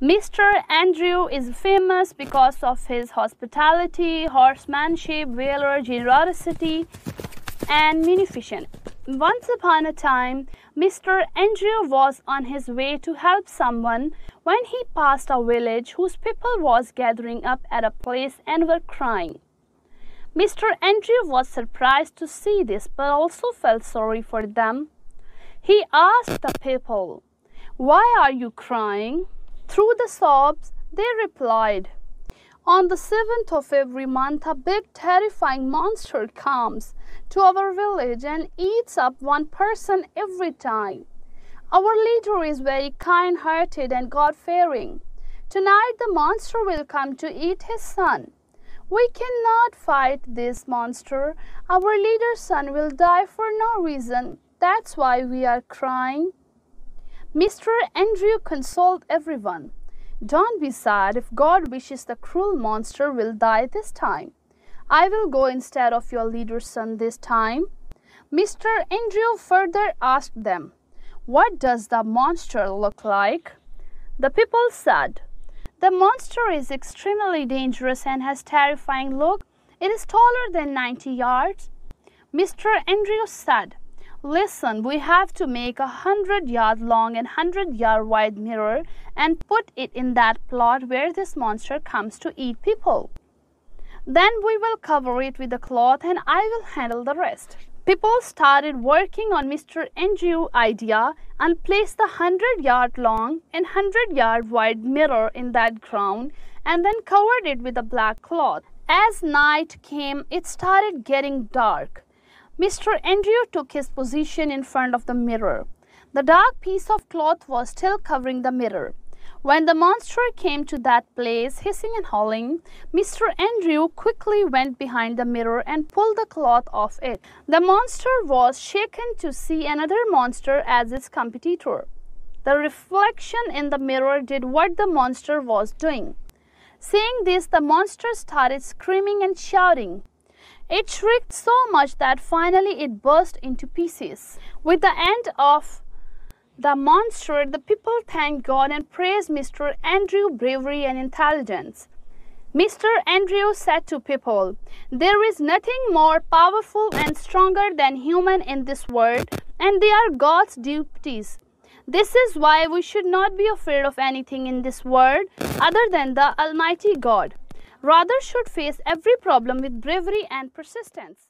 Mr. Andrew is famous because of his hospitality, horsemanship, valor, generosity, and munificence. Once upon a time, Mr. Andrew was on his way to help someone when he passed a village whose people was gathering up at a place and were crying. Mr. Andrew was surprised to see this but also felt sorry for them. He asked the people, "Why are you crying?" Through the sobs, they replied, "On the 7th of every month, a big terrifying monster comes to our village and eats up one person every time. Our leader is very kind-hearted and God-fearing. Tonight the monster will come to eat his son. We cannot fight this monster. Our leader's son will die for no reason. That's why we are crying." Mr. Andrew consoled everyone. "Don't be sad. If God wishes, the cruel monster will die this time. I will go instead of your leader's son this time." Mr. Andrew further asked them, "What does the monster look like?" The people said, "The monster is extremely dangerous and has a terrifying look. It is taller than 90 yards. Mr. Andrew said, "Listen, we have to make a 100-yard long and 100-yard wide mirror and put it in that plot where this monster comes to eat people. Then we will cover it with a cloth and I will handle the rest." People started working on Mr. Andrew's idea and placed the 100-yard long and 100-yard wide mirror in that ground and then covered it with a black cloth. As night came, it started getting dark. Mr. Andrew took his position in front of the mirror. The dark piece of cloth was still covering the mirror. When the monster came to that place, hissing and howling, Mr. Andrew quickly went behind the mirror and pulled the cloth off it. The monster was shaken to see another monster as its competitor. The reflection in the mirror did what the monster was doing. Seeing this, the monster started screaming and shouting. It shrieked so much that finally it burst into pieces. With the end of the monster, the people thanked God and praised Mr. Andrew's bravery and intelligence. Mr. Andrew said to people, "There is nothing more powerful and stronger than human in this world, and they are God's deputies. This is why we should not be afraid of anything in this world other than the Almighty God. Rather should face every problem with bravery and persistence."